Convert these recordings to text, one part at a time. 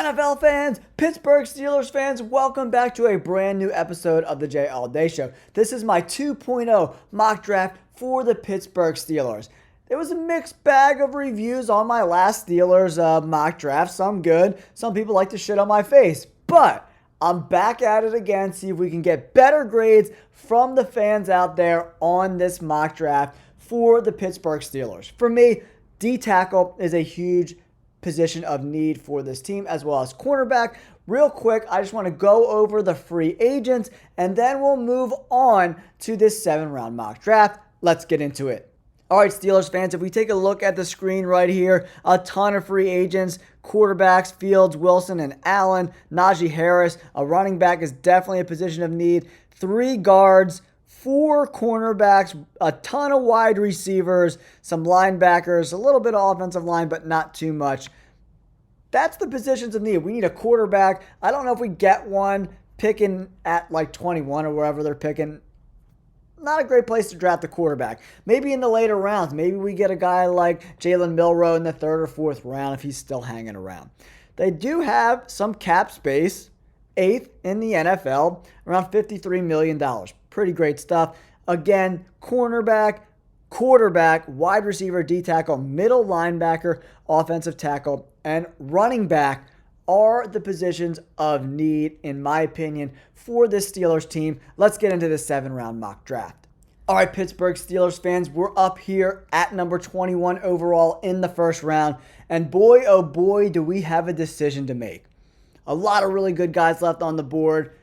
NFL fans, Pittsburgh Steelers fans, welcome back to a brand new episode of the Jay All Day Show. This is my 2.0 mock draft for the Pittsburgh Steelers. There was a mixed bag of reviews on my last Steelers mock draft. Some good, some people like to shit on my face. But I'm back at it again, see if we can get better grades from the fans out there on this mock draft for the Pittsburgh Steelers. For me, D-tackle is a huge position of need for this team, as well as cornerback. Real quick, I just want to go over the free agents, and then we'll move on to this 7-round mock draft. Let's get into it. All right, Steelers fans, if we take a look at the screen right here, a ton of free agents, quarterbacks, Fields, Wilson, and Allen, Najee Harris. A running back is definitely a position of need. 3 guards, 4 cornerbacks, a ton of wide receivers, some linebackers, a little bit of offensive line, but not too much. That's the positions of need. We need a quarterback. I don't know if we get one picking at like 21 or wherever they're picking. Not a great place to draft a quarterback. Maybe in the later rounds. Maybe we get a guy like Jalen Milroe in the 3rd or 4th round if he's still hanging around. They do have some cap space, 8th in the NFL, around $53 million. Pretty great stuff. Again, cornerback, quarterback, wide receiver, D-tackle, middle linebacker, offensive tackle, and running back are the positions of need, in my opinion, for this Steelers team. Let's get into the 7-round mock draft. All right, Pittsburgh Steelers fans, we're up here at number 21 overall in the 1st round. And boy, oh boy, do we have a decision to make. A lot of really good guys left on the board.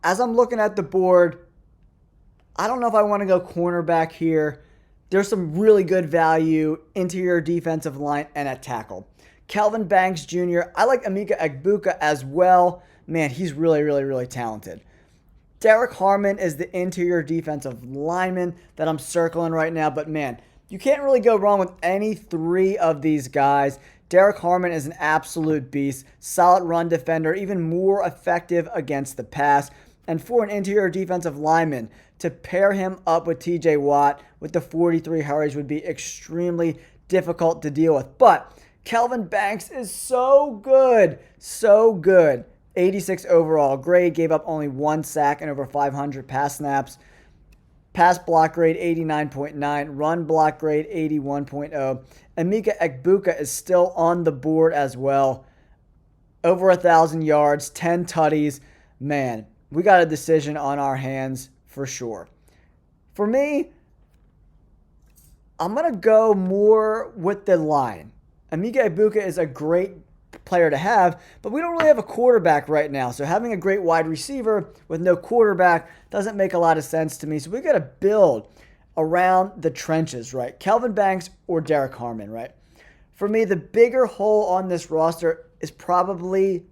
As I'm looking at the board, I don't know if I want to go cornerback here. There's some really good value, interior defensive line, and at tackle. Kelvin Banks Jr., I like Emeka Egbuka as well. Man, he's really talented. Derek Harmon is the interior defensive lineman that I'm circling right now. But man, you can't really go wrong with any 3 of these guys. Derek Harmon is an absolute beast. Solid run defender, even more effective against the pass. And for an interior defensive lineman, to pair him up with TJ Watt with the 43 hurries would be extremely difficult to deal with. But Kelvin Banks is so good. 86 overall grade, gave up only 1 sack and over 500 pass snaps. Pass block grade 89.9, run block grade 81.0. Emeka Egbuka is still on the board as well. Over 1,000 yards, 10 tutties. Man, we got a decision on our hands for sure. For me, I'm going to go more with the line. Emeka Egbuka is a great player to have, but we don't really have a quarterback right now. So having a great wide receiver with no quarterback doesn't make a lot of sense to me. So we got to build around the trenches, right? Kelvin Banks or Derek Harmon, right? For me, the bigger hole on this roster is probably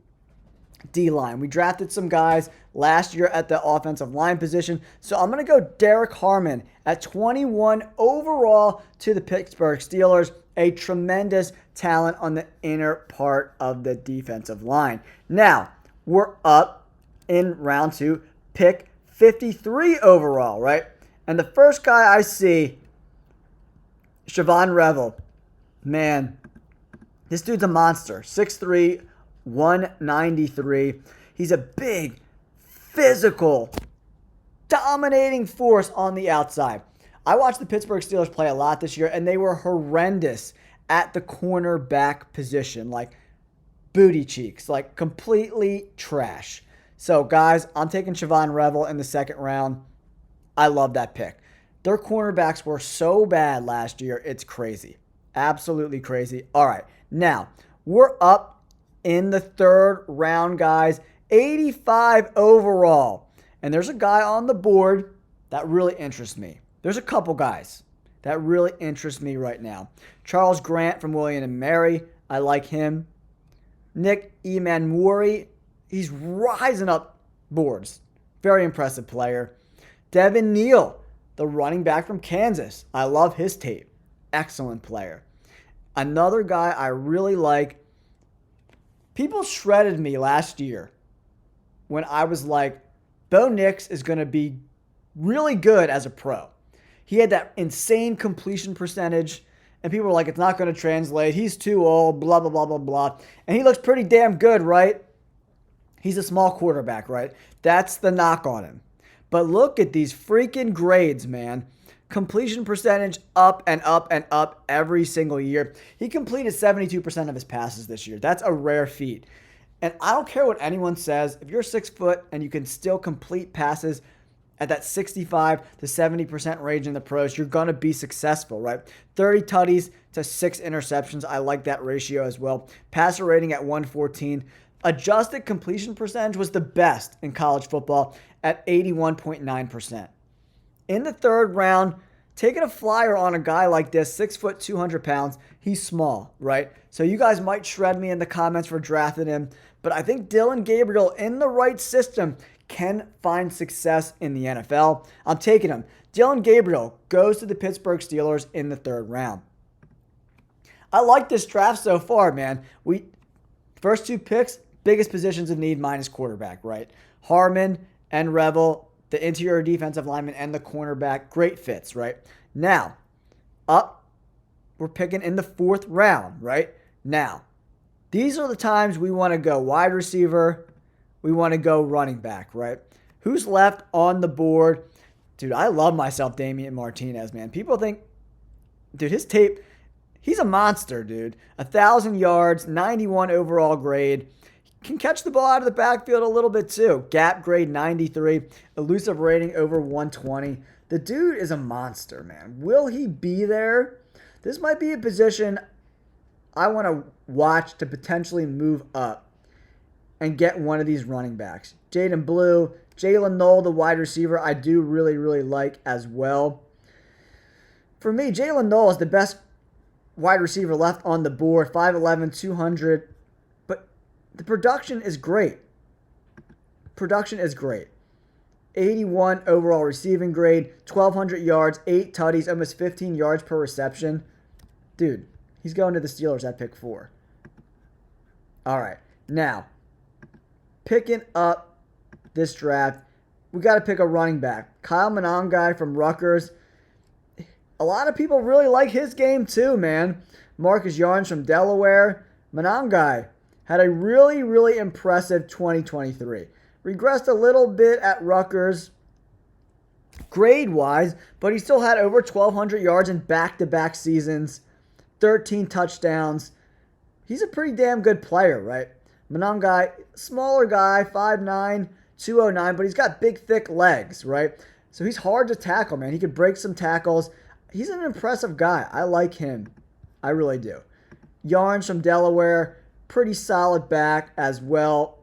D-line. We drafted some guys last year at the offensive line position. So I'm going to go Derek Harmon at 21 overall to the Pittsburgh Steelers. A tremendous talent on the inner part of the defensive line. Now, we're up in round 2, pick 53 overall, right? And the first guy I see, Siobhan Revel. Man, this dude's a monster. 6'3", 193. He's a big, physical, dominating force on the outside. I watched the Pittsburgh Steelers play a lot this year, and they were horrendous at the cornerback position. Like, booty cheeks. Like, completely trash. So, guys, I'm taking Siobhan Revel in the 2nd round. I love that pick. Their cornerbacks were so bad last year, it's crazy. Absolutely crazy. All right, now, we're up in the 3rd round, guys. 85 overall. And there's a guy on the board that really interests me. There's a couple guys that really interest me right now. Charles Grant from William & Mary. I like him. Nick Emanwori. He's rising up boards. Very impressive player. Devin Neal, the running back from Kansas. I love his tape. Excellent player. Another guy I really like. People shredded me last year when I was like, Bo Nix is going to be really good as a pro. He had that insane completion percentage and people are like, it's not going to translate. He's too old, blah, blah, blah, blah, blah. And he looks pretty damn good, right? He's a small quarterback, right? That's the knock on him. But look at these freaking grades, man. Completion percentage up and up and up every single year. He completed 72% of his passes this year. That's a rare feat. And I don't care what anyone says. If you're 6 foot and you can still complete passes at that 65 to 70% range in the pros, you're going to be successful, right? 30 tutties to 6 interceptions. I like that ratio as well. Passer rating at 114. Adjusted completion percentage was the best in college football at 81.9%. In the third round, taking a flyer on a guy like this, 6 foot, 200 pounds, he's small, right? So you guys might shred me in the comments for drafting him, but I think Dillon Gabriel in the right system can find success in the NFL. I'm taking him. Dillon Gabriel goes to the Pittsburgh Steelers in the third round. I like this draft so far, man. First 2 picks, biggest positions of need minus quarterback, right? Harmon and Revel, the interior defensive lineman and the cornerback, great fits, right? Now, up, we're picking in the 4th round, right? Now, these are the times we want to go wide receiver, we want to go running back, right? Who's left on the board? Dude, I love myself Damian Martinez, man. People think, dude, his tape, he's a monster, dude. 1,000 yards, 91 overall grade. Can catch the ball out of the backfield a little bit too. Gap grade 93. Elusive rating over 120. The dude is a monster, man. Will he be there? This might be a position I want to watch to potentially move up and get one of these running backs. Jaden Blue, Jalen Knoll, the wide receiver, I do really, really like as well. For me, Jalen Knoll is the best wide receiver left on the board. 5'11", 200. The production is great. Production is great. 81 overall receiving grade, 1,200 yards, 8 tutties, almost 15 yards per reception. Dude, he's going to the Steelers at pick 4. All right, now, picking up this draft, we got to pick a running back. Kyle Monangai from Rutgers. A lot of people really like his game too, man. Marcus Yarns from Delaware. Monangai had a really, really impressive 2023. Regressed a little bit at Rutgers grade-wise, but he still had over 1,200 yards in back-to-back seasons, 13 touchdowns. He's a pretty damn good player, right? Monangai, smaller guy, 5'9", 209, but he's got big, thick legs, right? So he's hard to tackle, man. He could break some tackles. He's an impressive guy. I like him. I really do. Yarns from Delaware, pretty solid back as well.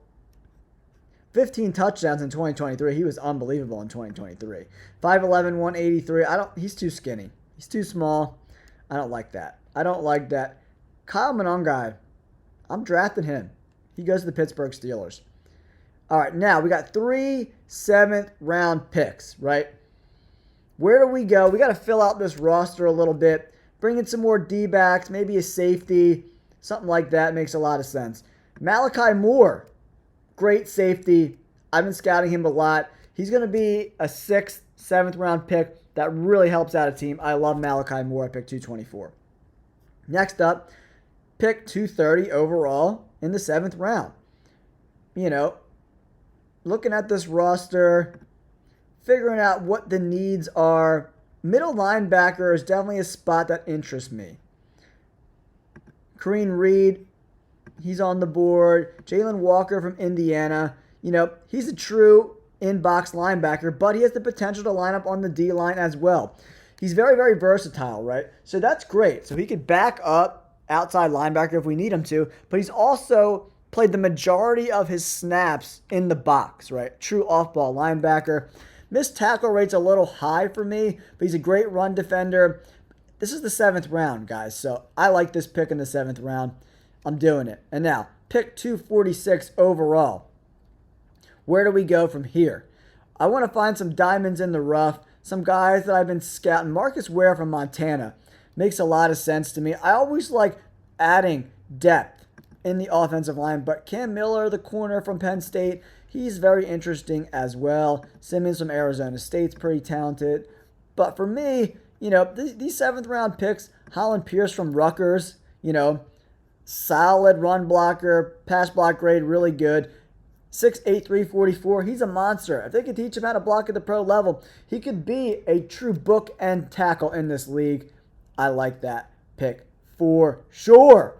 15 touchdowns in 2023. He was unbelievable in 2023. 5'11", 183. He's too skinny. He's too small. I don't like that. Kyle Monangai, I'm drafting him. He goes to the Pittsburgh Steelers. All right, now we got 3 7th-round picks, right? Where do we go? We got to fill out this roster a little bit. Bring in some more D-backs, maybe a safety. Something like that makes a lot of sense. Malachi Moore, great safety. I've been scouting him a lot. He's going to be a 6th, 7th round pick that really helps out a team. I love Malachi Moore at pick 224. Next up, pick 230 overall in the 7th round. You know, looking at this roster, figuring out what the needs are. Middle linebacker is definitely a spot that interests me. Kareem Reed, he's on the board. Jalen Walker from Indiana. You know, he's a true in-box linebacker, but he has the potential to line up on the D-line as well. He's very, very versatile, right? So that's great. So he could back up outside linebacker if we need him to, but he's also played the majority of his snaps in the box, right? True off-ball linebacker. Missed tackle rate's a little high for me, but he's a great run defender. This is the 7th round, guys, so I like this pick in the 7th round. I'm doing it. And now, pick 246 overall. Where do we go from here? I want to find some diamonds in the rough, some guys that I've been scouting. Marcus Ware from Montana makes a lot of sense to me. I always like adding depth in the offensive line, but Cam Miller, the corner from Penn State, he's very interesting as well. Simmons from Arizona State's pretty talented. But for me, these 7th round picks, Holland Pierce from Rutgers, solid run blocker, pass block grade, really good. 6'8", 344. He's a monster. If they could teach him how to block at the pro level, he could be a true bookend tackle in this league. I like that pick for sure.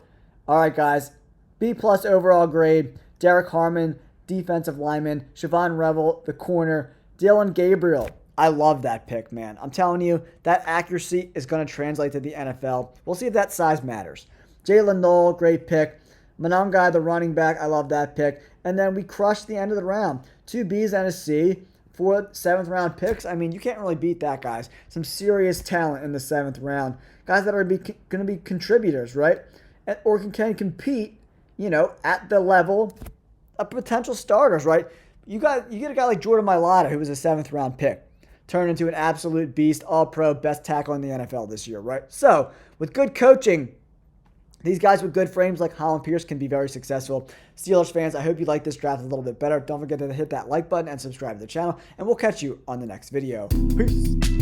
All right, guys. B+ overall grade. Derek Harmon, defensive lineman. Siobhan Revel, the corner. Dylan Gabriel. I love that pick, man. I'm telling you, that accuracy is going to translate to the NFL. We'll see if that size matters. Jalen Knoll, great pick. Monongai, the running back. I love that pick. And then we crushed the end of the round. 2 Bs and a C for 7th round picks. I mean, you can't really beat that, guys. Some serious talent in the 7th round. Guys that are going to be contributors, right? Or can compete, at the level of potential starters, right? You get a guy like Jordan Mailata, who was a 7th round pick, turned into an absolute beast, all-pro, best tackle in the NFL this year, right? So, with good coaching, these guys with good frames like Holland Pierce can be very successful. Steelers fans, I hope you like this draft a little bit better. Don't forget to hit that like button and subscribe to the channel, and we'll catch you on the next video. Peace.